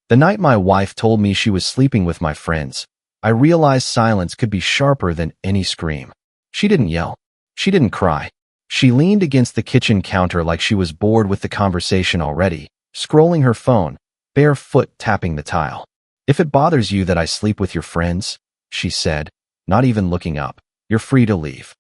The night my wife told me she was sleeping with my friends, I realized silence could be sharper than any scream. She didn't yell. She didn't cry. She leaned against the kitchen counter like she was bored with the conversation already, scrolling her phone, bare foot tapping the tile. "If it bothers you that I sleep with your friends," she said, not even looking up, "you're free to leave."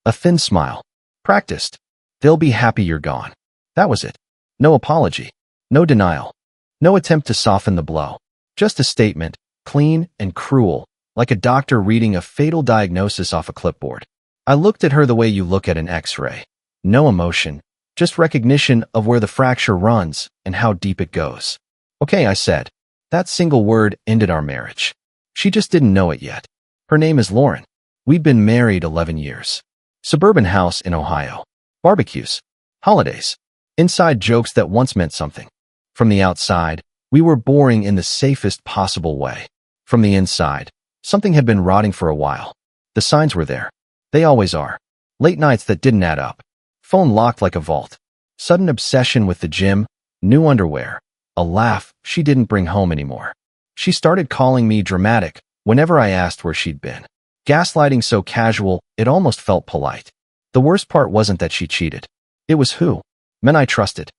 A thin smile. Practiced. "They'll be happy you're gone." That was it. No apology. No denial. No attempt to soften the blow. Just a statement, clean and cruel, like a doctor reading a fatal diagnosis off a clipboard. I looked at her the way you look at an X-ray. No emotion, just recognition of where the fracture runs and how deep it goes. "Okay," I said. That single word ended our marriage. She just didn't know it yet. Her name is Lauren. We'd been married 11 years. Suburban house in Ohio. Barbecues. Holidays. Inside jokes that once meant something. From the outside, we were boring in the safest possible way. From the inside, something had been rotting for a while. The signs were there. They always are. Late nights that didn't add up. Phone locked like a vault. Sudden obsession with the gym. New underwear. A laugh she didn't bring home anymore. She started calling me dramatic whenever I asked where she'd been. Gaslighting so casual, it almost felt polite. The worst part wasn't that she cheated. It was who? Men I trusted.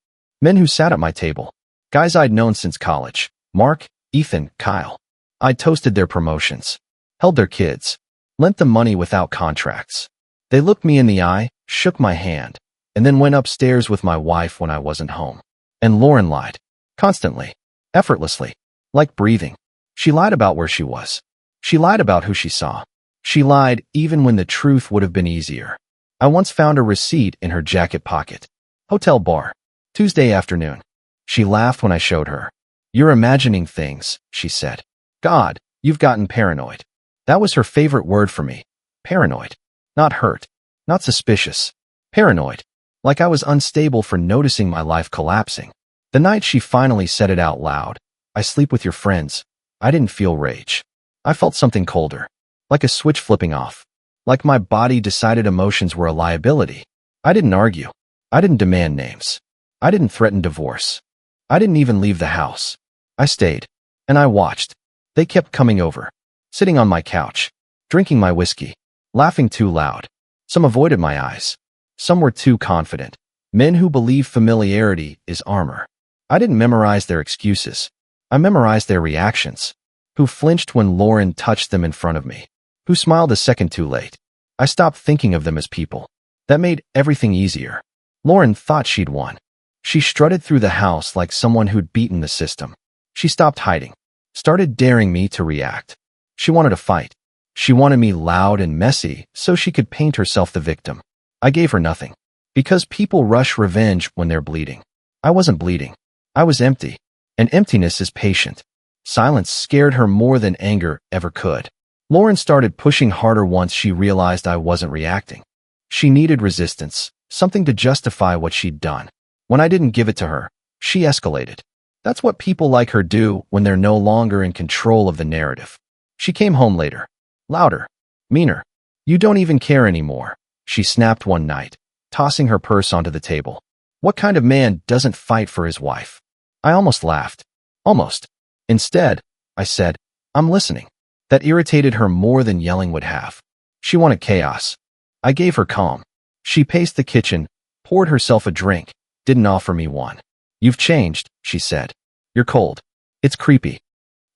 Men who sat at my table. Guys I'd known since college. Mark, Ethan, Kyle. I'd toasted their promotions. Held their kids. Lent them money without contracts. They looked me in the eye, shook my hand, and then went upstairs with my wife when I wasn't home. And Lauren lied. Constantly. Effortlessly. Like breathing. She lied about where she was. She lied about who she saw. She lied even when the truth would have been easier. I once found a receipt in her jacket pocket. Hotel bar. Tuesday afternoon. She laughed when I showed her. "You're imagining things," she said. "God, you've gotten paranoid." That was her favorite word for me. Paranoid. Not hurt. Not suspicious. Paranoid. Like I was unstable for noticing my life collapsing. The night she finally said it out loud, "I sleep with your friends," I didn't feel rage. I felt something colder. Like a switch flipping off. Like my body decided emotions were a liability. I didn't argue. I didn't demand names. I didn't threaten divorce. I didn't even leave the house. I stayed. And I watched. They kept coming over. Sitting on my couch. Drinking my whiskey. Laughing too loud. Some avoided my eyes. Some were too confident. Men who believe familiarity is armor. I didn't memorize their excuses. I memorized their reactions. Who flinched when Lauren touched them in front of me. Who smiled a second too late. I stopped thinking of them as people. That made everything easier. Lauren thought she'd won. She strutted through the house like someone who'd beaten the system. She stopped hiding. Started daring me to react. She wanted a fight. She wanted me loud and messy so she could paint herself the victim. I gave her nothing. Because people rush revenge when they're bleeding. I wasn't bleeding. I was empty. And emptiness is patient. Silence scared her more than anger ever could. Lauren started pushing harder once she realized I wasn't reacting. She needed resistance, something to justify what she'd done. When I didn't give it to her, she escalated. That's what people like her do when they're no longer in control of the narrative. She came home later. Louder. Meaner. "You don't even care anymore," she snapped one night, tossing her purse onto the table. What kind of man doesn't fight for his wife? I almost laughed. Almost. Instead, I said, "I'm listening." That irritated her more than yelling would have. She wanted chaos. I gave her calm. She paced the kitchen, poured herself a drink, didn't offer me one. "You've changed," she said. "You're cold. It's creepy."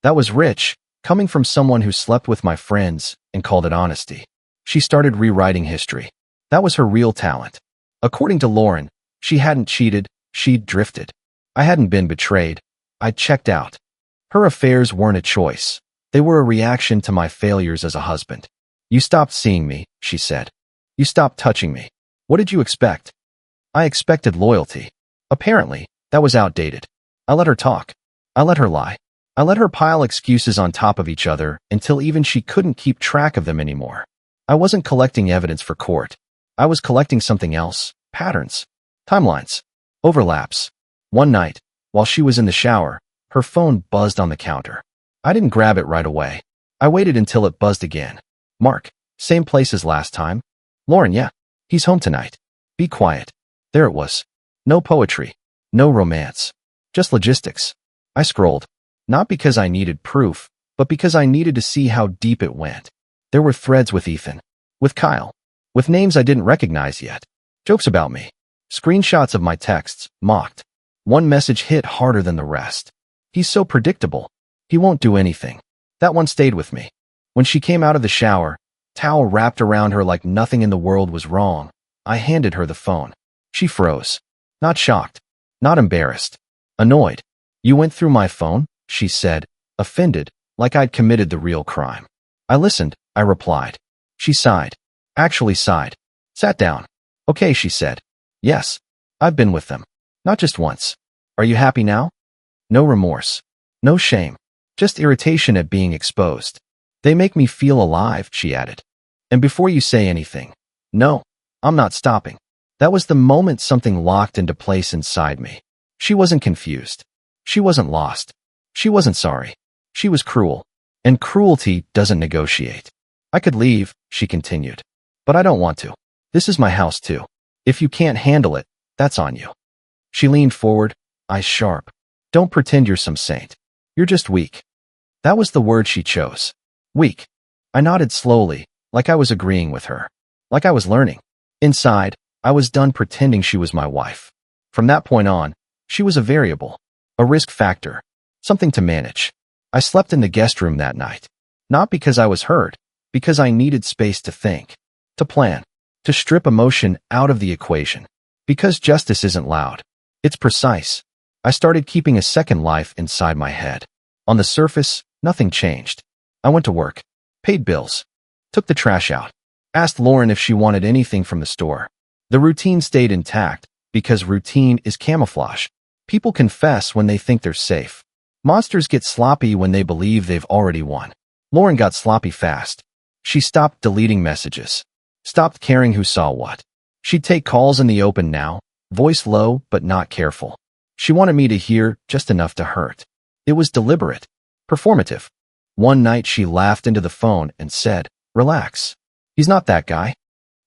That was rich, coming from someone who slept with my friends and called it honesty. She started rewriting history. That was her real talent. According to Lauren, she hadn't cheated, she'd drifted. I hadn't been betrayed. I'd checked out. Her affairs weren't a choice. They were a reaction to my failures as a husband. "You stopped seeing me," she said. "You stopped touching me. What did you expect?" I expected loyalty. Apparently, that was outdated. I let her talk. I let her lie. I let her pile excuses on top of each other until even she couldn't keep track of them anymore. I wasn't collecting evidence for court. I was collecting something else. Patterns. Timelines. Overlaps. One night, while she was in the shower, her phone buzzed on the counter. I didn't grab it right away. I waited until it buzzed again. "Mark, same place as last time?" "Lauren, yeah. He's home tonight." "Be quiet." There it was. No poetry. No romance. Just logistics. I scrolled. Not because I needed proof, but because I needed to see how deep it went. There were threads with Ethan, with Kyle, with names I didn't recognize yet. Jokes about me. Screenshots of my texts, mocked. One message hit harder than the rest. He's so predictable. He won't do anything. That one stayed with me. When she came out of the shower, towel wrapped around her like nothing in the world was wrong, I handed her the phone. She froze. Not shocked. Not embarrassed. Annoyed. You went through my phone? She said, offended, like I'd committed the real crime. I listened, I replied. She sighed. Actually sighed. Sat down. Okay, she said. Yes. I've been with them. Not just once. Are you happy now? No remorse. No shame. Just irritation at being exposed. They make me feel alive, she added. And before you say anything, no, I'm not stopping. That was the moment something locked into place inside me. She wasn't confused. She wasn't lost. She wasn't sorry. She was cruel. And cruelty doesn't negotiate. I could leave, she continued. But I don't want to. This is my house too. If you can't handle it, that's on you. She leaned forward, eyes sharp. Don't pretend you're some saint. You're just weak. That was the word she chose. Weak. I nodded slowly, like I was agreeing with her. Like I was learning. Inside, I was done pretending she was my wife. From that point on, she was a variable. A risk factor. Something to manage. I slept in the guest room that night. Not because I was hurt, because I needed space to think. To plan. To strip emotion out of the equation. Because justice isn't loud. It's precise. I started keeping a second life inside my head. On the surface, nothing changed. I went to work. Paid bills. Took the trash out. Asked Lauren if she wanted anything from the store. The routine stayed intact, because routine is camouflage. People confess when they think they're safe. Monsters get sloppy when they believe they've already won. Lauren got sloppy fast. She stopped deleting messages. Stopped caring who saw what. She'd take calls in the open now, voice low but not careful. She wanted me to hear just enough to hurt. It was deliberate. Performative. One night she laughed into the phone and said, "Relax. He's not that guy."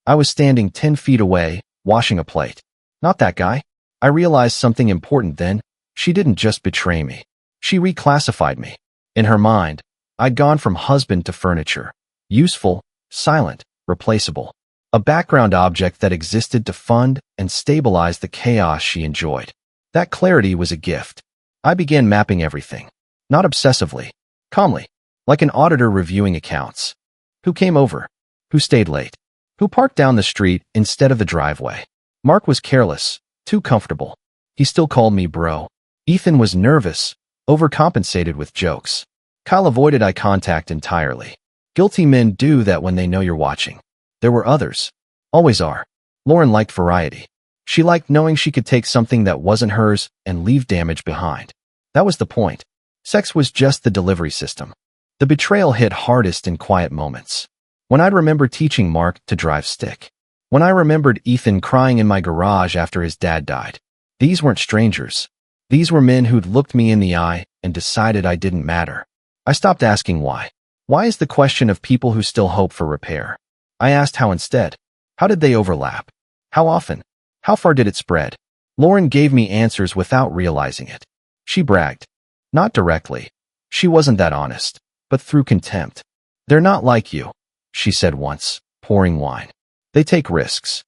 I was standing 10 feet away, washing a plate. Not that guy. I realized something important then. She didn't just betray me. She reclassified me. In her mind, I'd gone from husband to furniture. Useful, silent, replaceable. A background object that existed to fund and stabilize the chaos she enjoyed. That clarity was a gift. I began mapping everything. Not obsessively. Calmly. Like an auditor reviewing accounts. Who came over? Who stayed late? Who parked down the street instead of the driveway? Mark was careless. Too comfortable. He still called me bro. Ethan was nervous. Overcompensated with jokes. Kyle avoided eye contact entirely. Guilty men do that when they know you're watching. There were others. Always are. Lauren liked variety. She liked knowing she could take something that wasn't hers and leave damage behind. That was the point. Sex was just the delivery system. The betrayal hit hardest in quiet moments. When I'd remember teaching Mark to drive stick. When I remembered Ethan crying in my garage after his dad died. These weren't strangers. These were men who'd looked me in the eye and decided I didn't matter. I stopped asking why. Why is the question of people who still hope for repair. I asked how instead. How did they overlap? How often? How far did it spread? Lauren gave me answers without realizing it. She bragged. Not directly. She wasn't that honest, but through contempt. They're not like you, she said once, pouring wine. They take risks.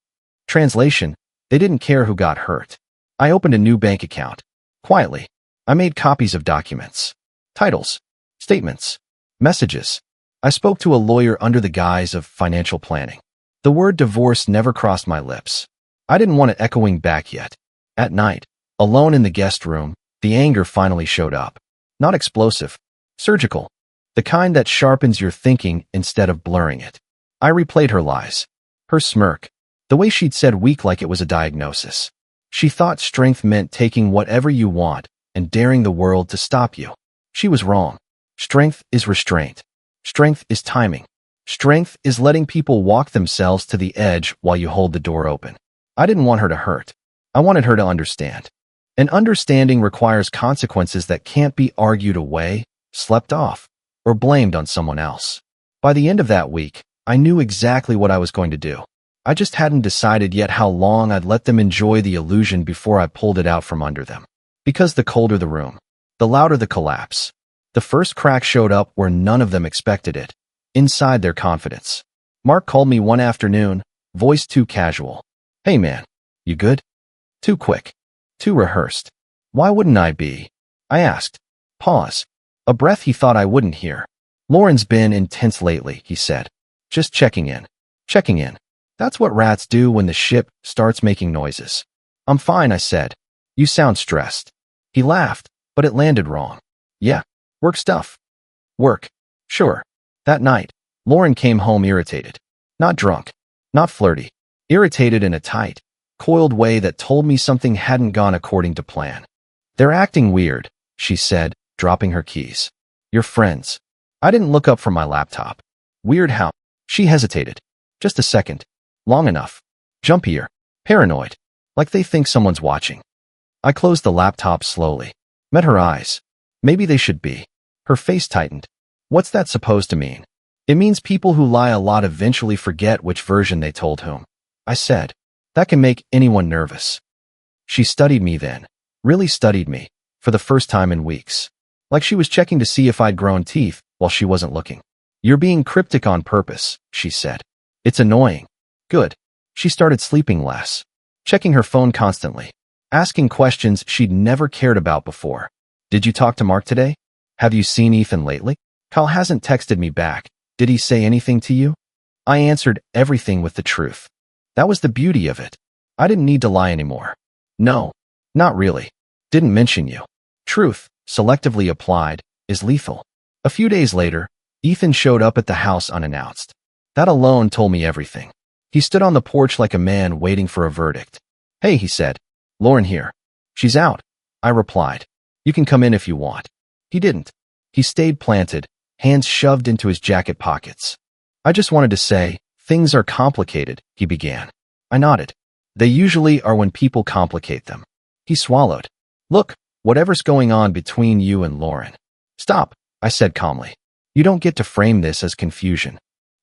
Translation, they didn't care who got hurt. I opened a new bank account. Quietly, I made copies of documents. Titles. Statements. Messages. I spoke to a lawyer under the guise of financial planning. The word divorce never crossed my lips. I didn't want it echoing back yet. At night, alone in the guest room, the anger finally showed up. Not explosive. Surgical. The kind that sharpens your thinking instead of blurring it. I replayed her lies. Her smirk. The way she'd said weak like it was a diagnosis. She thought strength meant taking whatever you want and daring the world to stop you. She was wrong. Strength is restraint. Strength is timing. Strength is letting people walk themselves to the edge while you hold the door open. I didn't want her to hurt. I wanted her to understand. And understanding requires consequences that can't be argued away, slept off, or blamed on someone else. By the end of that week, I knew exactly what I was going to do. I just hadn't decided yet how long I'd let them enjoy the illusion before I pulled it out from under them. Because the colder the room, the louder the collapse. The first crack showed up where none of them expected it, inside their confidence. Mark called me one afternoon, voice too casual. Hey man, you good? Too quick. Too rehearsed. Why wouldn't I be? I asked. Pause. A breath he thought I wouldn't hear. Lauren's been intense lately, he said. Just checking in. Checking in. That's what rats do when the ship starts making noises. I'm fine, I said. You sound stressed. He laughed, but it landed wrong. Yeah. Work stuff. Work. Sure. That night, Lauren came home irritated. Not drunk. Not flirty. Irritated in a tight, coiled way that told me something hadn't gone according to plan. They're acting weird, she said, dropping her keys. Your friends. I didn't look up from my laptop. Weird how? She hesitated. Just a second. Long enough. Jumpier. Paranoid. Like they think someone's watching. I closed the laptop slowly. Met her eyes. Maybe they should be. Her face tightened. What's that supposed to mean? It means people who lie a lot eventually forget which version they told whom. I said. That can make anyone nervous. She studied me then. Really studied me. For the first time in weeks. Like she was checking to see if I'd grown teeth while she wasn't looking. You're being cryptic on purpose, she said. It's annoying. Good. She started sleeping less. Checking her phone constantly. Asking questions she'd never cared about before. Did you talk to Mark today? Have you seen Ethan lately? Kyle hasn't texted me back. Did he say anything to you? I answered everything with the truth. That was the beauty of it. I didn't need to lie anymore. No, not really. Didn't mention you. Truth, selectively applied, is lethal. A few days later, Ethan showed up at the house unannounced. That alone told me everything. He stood on the porch like a man waiting for a verdict. Hey, he said. Lauren here. She's out. I replied. You can come in if you want. He didn't. He stayed planted, hands shoved into his jacket pockets. I just wanted to say, things are complicated, he began. I nodded. They usually are when people complicate them. He swallowed. Look, whatever's going on between you and Lauren. Stop, I said calmly. You don't get to frame this as confusion.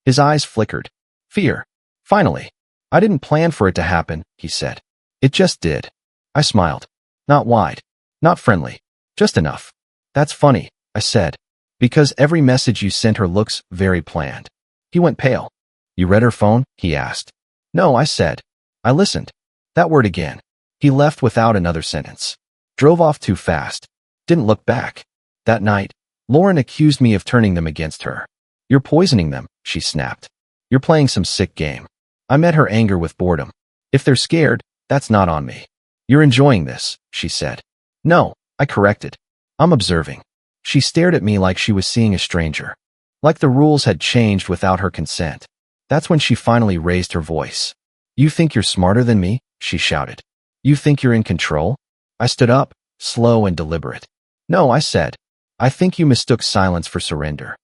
His eyes flickered. Fear. Finally. I didn't plan for it to happen, he said. It just did. I smiled. Not wide. Not friendly. Just enough. That's funny, I said. Because every message you sent her looks very planned. He went pale. You read her phone? He asked. No, I said. I listened. That word again. He left without another sentence. Drove off too fast. Didn't look back. That night, Lauren accused me of turning them against her. You're poisoning them, she snapped. You're playing some sick game. I met her anger with boredom. If they're scared, that's not on me. You're enjoying this, she said. No, I corrected. I'm observing. She stared at me like she was seeing a stranger. Like the rules had changed without her consent. That's when she finally raised her voice. You think you're smarter than me? She shouted. You think you're in control? I stood up, slow and deliberate. No, I said. I think you mistook silence for surrender.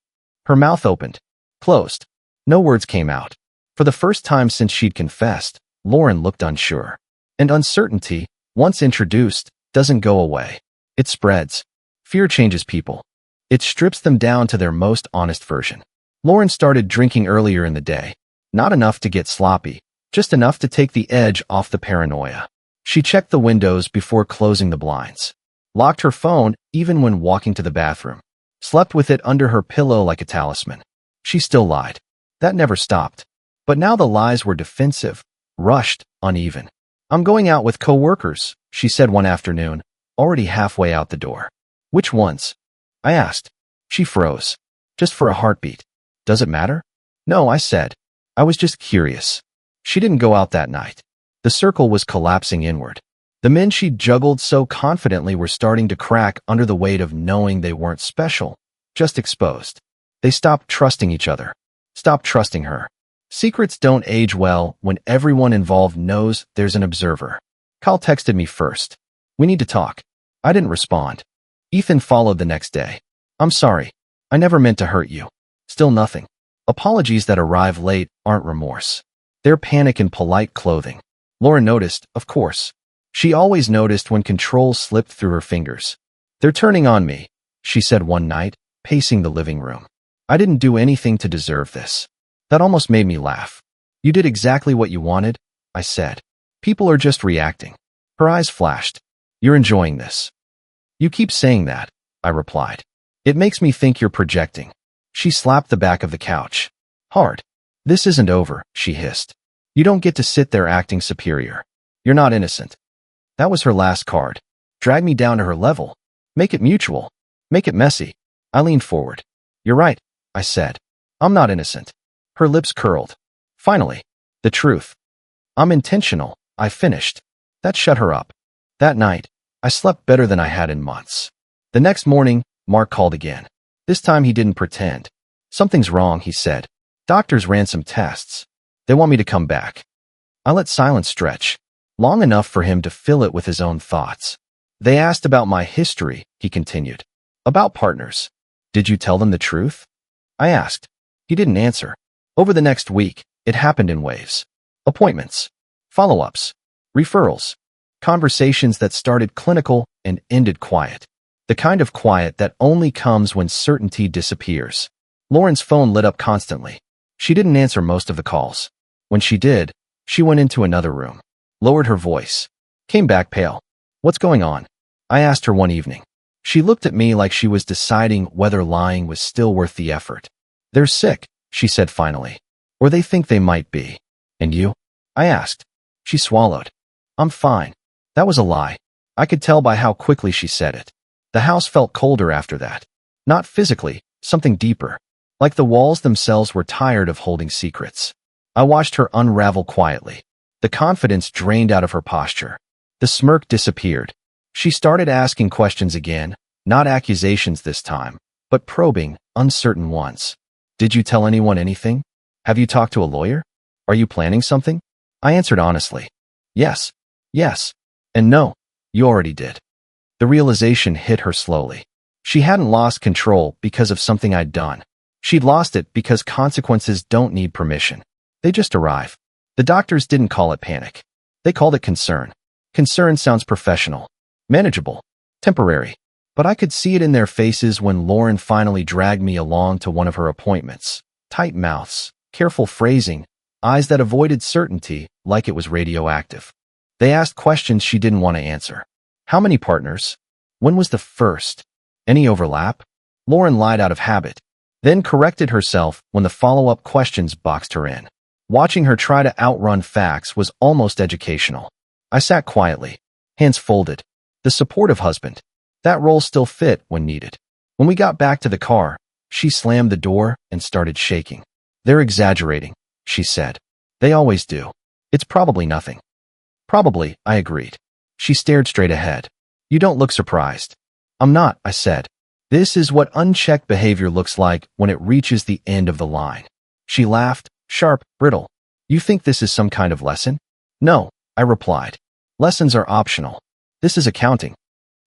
Her mouth opened. Closed. No words came out. For the first time since she'd confessed, Lauren looked unsure. And uncertainty, once introduced, doesn't go away. It spreads. Fear changes people. It strips them down to their most honest version. Lauren started drinking earlier in the day. Not enough to get sloppy, just enough to take the edge off the paranoia. She checked the windows before closing the blinds. Locked her phone even when walking to the bathroom. Slept with it under her pillow like a talisman. She still lied. That never stopped. But now the lies were defensive, rushed, uneven. I'm going out with coworkers, she said one afternoon, already halfway out the door. Which ones? I asked. She froze. Just for a heartbeat. Does it matter? No, I said. I was just curious. She didn't go out that night. The circle was collapsing inward. The men she'd juggled so confidently were starting to crack under the weight of knowing they weren't special, just exposed. They stopped trusting each other. Stopped trusting her. Secrets don't age well when everyone involved knows there's an observer. Kyle texted me first. We need to talk. I didn't respond. Ethan followed the next day. I'm sorry. I never meant to hurt you. Still nothing. Apologies that arrive late aren't remorse. They're panic in polite clothing. Lauren noticed, of course. She always noticed when control slipped through her fingers. They're turning on me, she said one night, pacing the living room. I didn't do anything to deserve this. That almost made me laugh. You did exactly what you wanted, I said. People are just reacting. Her eyes flashed. You're enjoying this. You keep saying that, I replied. It makes me think you're projecting. She slapped the back of the couch. Hard. This isn't over, she hissed. You don't get to sit there acting superior. You're not innocent. That was her last card. Drag me down to her level. Make it mutual. Make it messy. I leaned forward. You're right, I said. I'm not innocent. Her lips curled. Finally, the truth. I'm intentional, I finished. That shut her up. That night, I slept better than I had in months. The next morning, Mark called again. This time he didn't pretend. Something's wrong, he said. Doctors ran some tests. They want me to come back. I let silence stretch, long enough for him to fill it with his own thoughts. They asked about my history, he continued. About partners. Did you tell them the truth? I asked. He didn't answer. Over the next week, it happened in waves. Appointments. Follow-ups. Referrals. Conversations that started clinical and ended quiet. The kind of quiet that only comes when certainty disappears. Lauren's phone lit up constantly. She didn't answer most of the calls. When she did, she went into another room, lowered her voice, came back pale. What's going on? I asked her one evening. She looked at me like she was deciding whether lying was still worth the effort. They're sick, she said finally. Or they think they might be. And you? I asked. She swallowed. I'm fine. That was a lie. I could tell by how quickly she said it. The house felt colder after that. Not physically, something deeper. Like the walls themselves were tired of holding secrets. I watched her unravel quietly. The confidence drained out of her posture. The smirk disappeared. She started asking questions again, not accusations this time, but probing, uncertain ones. Did you tell anyone anything? Have you talked to a lawyer? Are you planning something? I answered honestly. Yes, and no, you already did. The realization hit her slowly. She hadn't lost control because of something I'd done. She'd lost it because consequences don't need permission. They just arrive. The doctors didn't call it panic. They called it concern. Concern sounds professional, manageable, temporary. But I could see it in their faces when Lauren finally dragged me along to one of her appointments. Tight mouths, careful phrasing, eyes that avoided certainty like it was radioactive. They asked questions she didn't want to answer. How many partners? When was the first? Any overlap? Lauren lied out of habit, then corrected herself when the follow-up questions boxed her in. Watching her try to outrun facts was almost educational. I sat quietly, hands folded. The supportive husband. That role still fit when needed. When we got back to the car, she slammed the door and started shaking. They're exaggerating, she said. They always do. It's probably nothing. Probably, I agreed. She stared straight ahead. You don't look surprised. I'm not, I said. This is what unchecked behavior looks like when it reaches the end of the line. She laughed, sharp, brittle. You think this is some kind of lesson? No, I replied. Lessons are optional. This is accounting.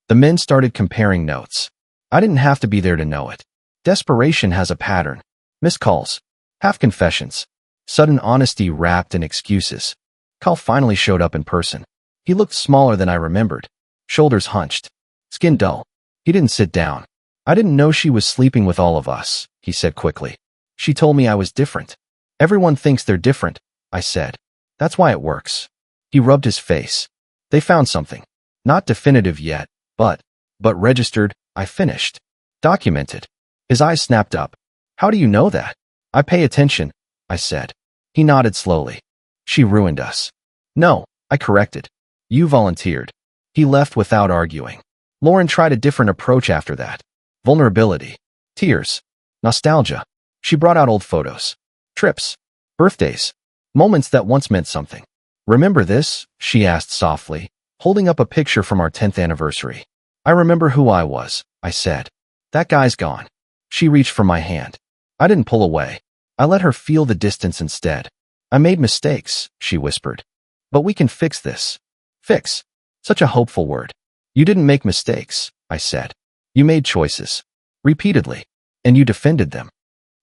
The men started comparing notes. I didn't have to be there to know it. Desperation has a pattern. Missed calls. Half confessions. Sudden honesty wrapped in excuses. Carl finally showed up in person. He looked smaller than I remembered. Shoulders hunched. Skin dull. He didn't sit down. I didn't know she was sleeping with all of us, he said quickly. She told me I was different. Everyone thinks they're different, I said. That's why it works. He rubbed his face. They found something. Not definitive yet, but registered, I finished. Documented. His eyes snapped up. How do you know that? I pay attention, I said. He nodded slowly. She ruined us. No, I corrected. You volunteered. He left without arguing. Lauren tried a different approach after that. Vulnerability. Tears. Nostalgia. She brought out old photos. Trips. Birthdays. Moments that once meant something. Remember this? She asked softly, holding up a picture from our 10th anniversary. I remember who I was, I said. That guy's gone. She reached for my hand. I didn't pull away. I let her feel the distance instead. I made mistakes, she whispered. But we can fix this. Fix. Such a hopeful word. You didn't make mistakes, I said. You made choices. Repeatedly. And you defended them.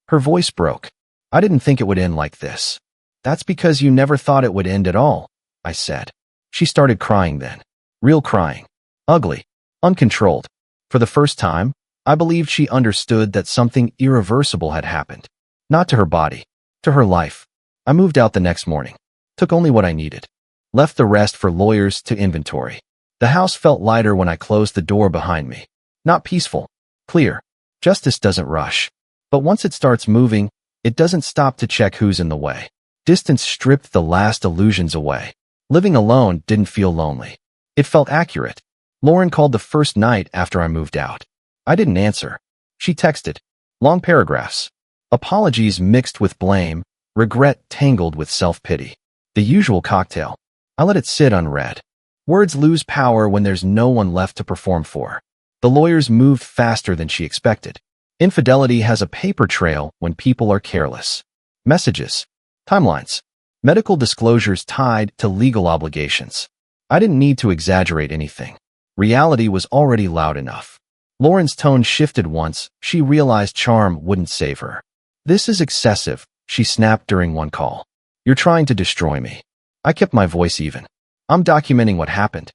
Her voice broke. I didn't think it would end like this. That's because you never thought it would end at all, I said. She started crying then. Real crying. Ugly. Uncontrolled. For the first time, I believed she understood that something irreversible had happened. Not to her body. To her life. I moved out the next morning. Took only what I needed. Left the rest for lawyers to inventory. The house felt lighter when I closed the door behind me. Not peaceful. Clear. Justice doesn't rush. But once it starts moving, it doesn't stop to check who's in the way. Distance stripped the last illusions away. Living alone didn't feel lonely. It felt accurate. Lauren called the first night after I moved out. I didn't answer. She texted. Long paragraphs. Apologies mixed with blame, regret tangled with self-pity. The usual cocktail. I let it sit unread. Words lose power when there's no one left to perform for. The lawyers moved faster than she expected. Infidelity has a paper trail when people are careless. Messages. Timelines. Medical disclosures tied to legal obligations. I didn't need to exaggerate anything. Reality was already loud enough. Lauren's tone shifted once she realized charm wouldn't save her. This is excessive, she snapped during one call. You're trying to destroy me. I kept my voice even. I'm documenting what happened.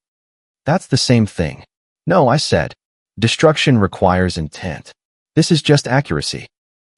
That's the same thing. No, I said. Destruction requires intent. This is just accuracy.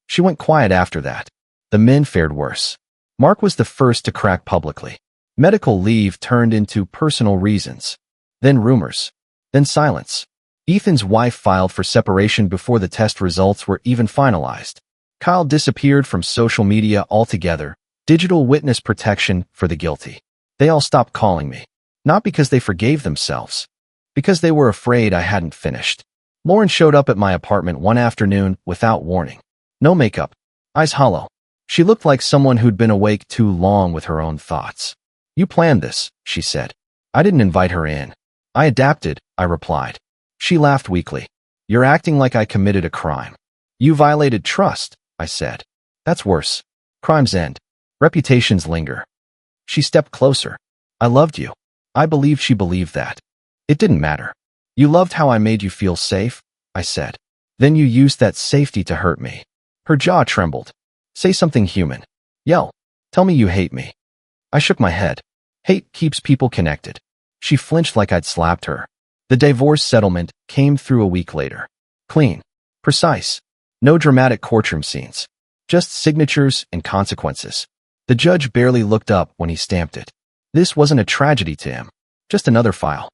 She went quiet after that. The men fared worse. Mark was the first to crack publicly. Medical leave turned into personal reasons. Then rumors. Then silence. Ethan's wife filed for separation before the test results were even finalized. Kyle disappeared from social media altogether. Digital witness protection for the guilty. They all stopped calling me. Not because they forgave themselves. Because they were afraid I hadn't finished. Lauren showed up at my apartment one afternoon without warning. No makeup. Eyes hollow. She looked like someone who'd been awake too long with her own thoughts. You planned this, she said. I didn't invite her in. I adapted, I replied. She laughed weakly. You're acting like I committed a crime. You violated trust, I said. That's worse. Crimes end. Reputations linger. She stepped closer. I loved you. I believed she believed that. It didn't matter. You loved how I made you feel safe, I said. Then you used that safety to hurt me. Her jaw trembled. Say something human. Yell. Tell me you hate me. I shook my head. Hate keeps people connected. She flinched like I'd slapped her. The divorce settlement came through a week later. Clean. Precise. No dramatic courtroom scenes. Just signatures and consequences. The judge barely looked up when he stamped it. This wasn't a tragedy to him. Just another file.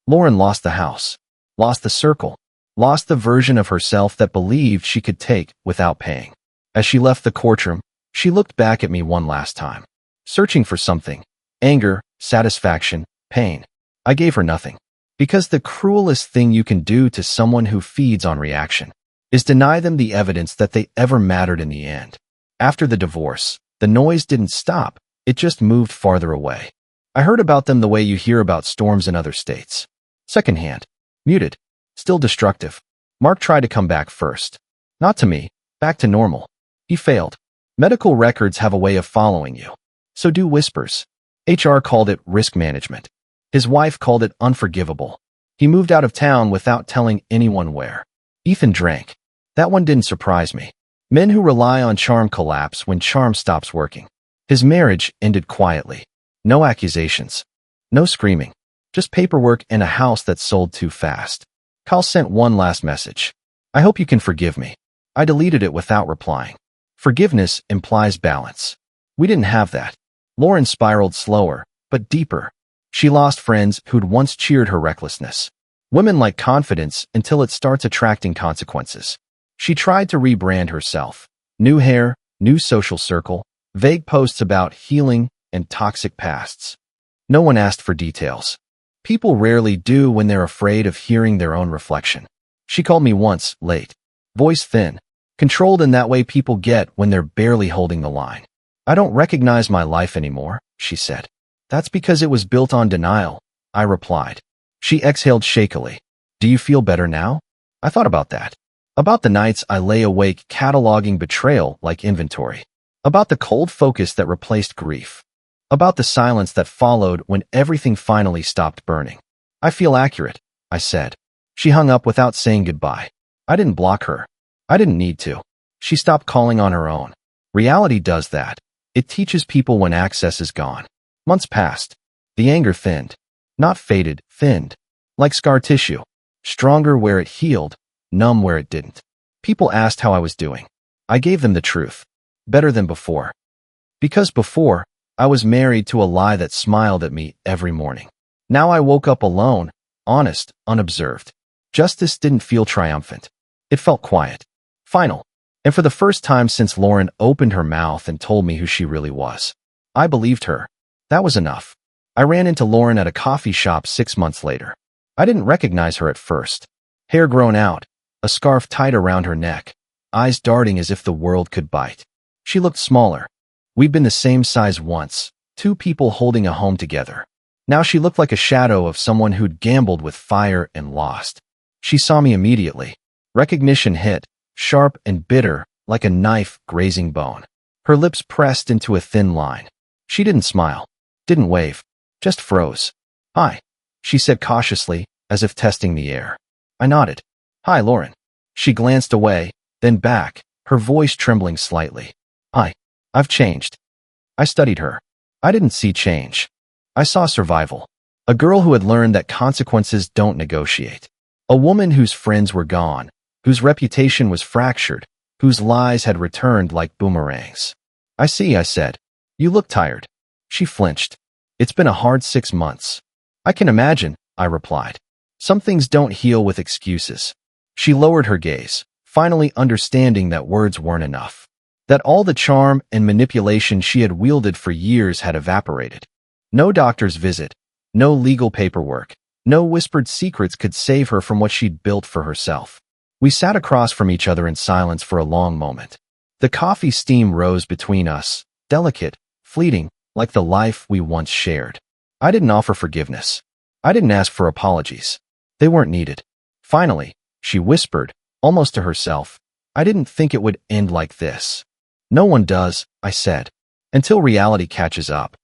Lauren lost the house. Lost the circle. Lost the version of herself that believed she could take without paying. As she left the courtroom, she looked back at me one last time. Searching for something. Anger, satisfaction, pain. I gave her nothing. Because the cruelest thing you can do to someone who feeds on reaction is deny them the evidence that they ever mattered in the end. After the divorce, the noise didn't stop, it just moved farther away. I heard about them the way you hear about storms in other states. Secondhand. Muted. Still destructive. Mark tried to come back first. Not to me, back to normal. He failed. Medical records have a way of following you. So do whispers. HR called it risk management. His wife called it unforgivable. He moved out of town without telling anyone where. Ethan drank. That one didn't surprise me. Men who rely on charm collapse when charm stops working. His marriage ended quietly. No accusations. No screaming. Just paperwork and a house that sold too fast. Kyle sent one last message. I hope you can forgive me. I deleted it without replying. Forgiveness implies balance. We didn't have that. Lauren spiraled slower, but deeper. She lost friends who'd once cheered her recklessness. Women like confidence until it starts attracting consequences. She tried to rebrand herself. New hair, new social circle, vague posts about healing and toxic pasts. No one asked for details. People rarely do when they're afraid of hearing their own reflection. She called me once, late. Voice thin. Controlled in that way people get when they're barely holding the line. I don't recognize my life anymore, she said. That's because it was built on denial, I replied. She exhaled shakily. Do you feel better now? I thought about that. About the nights I lay awake cataloging betrayal like inventory. About the cold focus that replaced grief. About the silence that followed when everything finally stopped burning. I feel accurate, I said. She hung up without saying goodbye. I didn't block her. I didn't need to. She stopped calling on her own. Reality does that. It teaches people when access is gone. Months passed. The anger thinned. Not faded, thinned. Like scar tissue. Stronger where it healed, numb where it didn't. People asked how I was doing. I gave them the truth. Better than before. Because before, I was married to a lie that smiled at me every morning. Now I woke up alone, honest, unobserved. Justice didn't feel triumphant. It felt quiet. Final. And for the first time since Lauren opened her mouth and told me who she really was, I believed her. That was enough. I ran into Lauren at a coffee shop 6 months later. I didn't recognize her at first. Hair grown out, a scarf tied around her neck, eyes darting as if the world could bite. She looked smaller. We'd been the same size once, two people holding a home together. Now she looked like a shadow of someone who'd gambled with fire and lost. She saw me immediately. Recognition hit, sharp and bitter, like a knife grazing bone. Her lips pressed into a thin line. She didn't smile, didn't wave, just froze. "Hi," she said cautiously, as if testing the air. I nodded. "Hi, Lauren." She glanced away, then back, her voice trembling slightly. "Hi. I've changed." I studied her. I didn't see change. I saw survival. A girl who had learned that consequences don't negotiate. A woman whose friends were gone, whose reputation was fractured, whose lies had returned like boomerangs. "I see," I said. "You look tired." She flinched. "It's been a hard 6 months." "I can imagine," I replied. "Some things don't heal with excuses." She lowered her gaze, finally understanding that words weren't enough. That all the charm and manipulation she had wielded for years had evaporated. No doctor's visit, no legal paperwork, no whispered secrets could save her from what she'd built for herself. We sat across from each other in silence for a long moment. The coffee steam rose between us, delicate, fleeting, like the life we once shared. I didn't offer forgiveness. I didn't ask for apologies. They weren't needed. Finally, she whispered, almost to herself, "I didn't think it would end like this." "No one does," I said, "until reality catches up."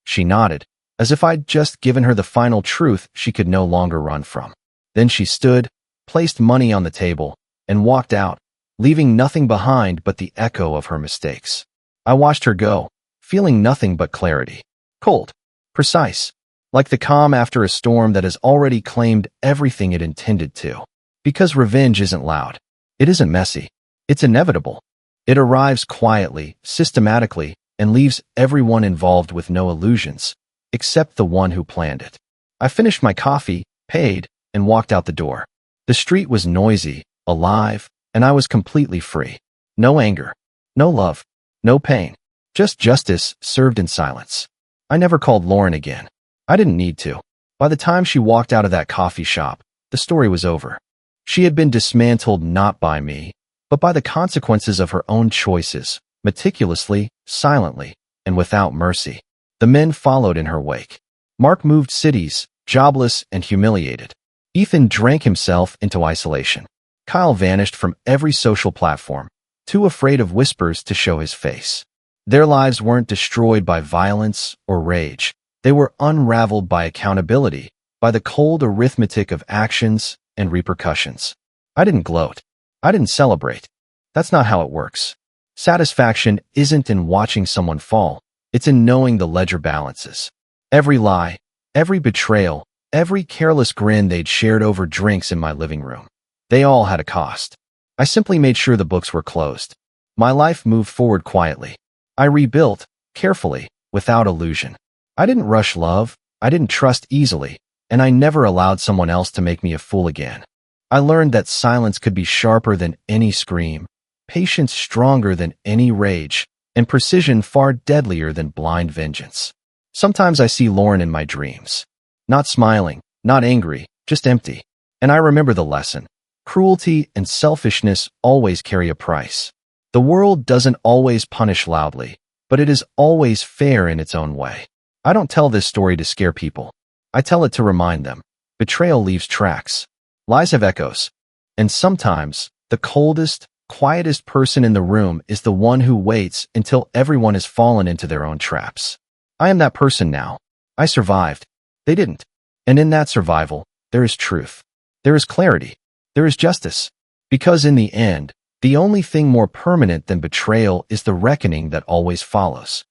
She nodded, as if I'd just given her the final truth she could no longer run from. Then she stood, placed money on the table, and walked out, leaving nothing behind but the echo of her mistakes. I watched her go, feeling nothing but clarity. Cold, precise, like the calm after a storm that has already claimed everything it intended to. Because revenge isn't loud. It isn't messy. It's inevitable. It arrives quietly, systematically, and leaves everyone involved with no illusions, except the one who planned it. I finished my coffee, paid, and walked out the door. The street was noisy, alive, and I was completely free. No anger, no love, no pain, just justice served in silence. I never called Lauren again. I didn't need to. By the time she walked out of that coffee shop, the story was over. She had been dismantled not by me, but by the consequences of her own choices, meticulously, silently, and without mercy. The men followed in her wake. Mark moved cities, jobless and humiliated. Ethan drank himself into isolation. Kyle vanished from every social platform, too afraid of whispers to show his face. Their lives weren't destroyed by violence or rage. They were unraveled by accountability, by the cold arithmetic of actions and repercussions. I didn't gloat. I didn't celebrate. That's not how it works. Satisfaction isn't in watching someone fall. It's in knowing the ledger balances. Every lie, every betrayal, every careless grin they'd shared over drinks in my living room. They all had a cost. I simply made sure the books were closed. My life moved forward quietly. I rebuilt, carefully, without illusion. I didn't rush love, I didn't trust easily, and I never allowed someone else to make me a fool again. I learned that silence could be sharper than any scream, patience stronger than any rage, and precision far deadlier than blind vengeance. Sometimes I see Lauren in my dreams. Not smiling, not angry, just empty. And I remember the lesson. Cruelty and selfishness always carry a price. The world doesn't always punish loudly, but it is always fair in its own way. I don't tell this story to scare people. I tell it to remind them. Betrayal leaves tracks. Lies have echoes. And sometimes, the coldest, quietest person in the room is the one who waits until everyone has fallen into their own traps. I am that person now. I survived. They didn't. And in that survival, there is truth. There is clarity. There is justice. Because in the end, the only thing more permanent than betrayal is the reckoning that always follows.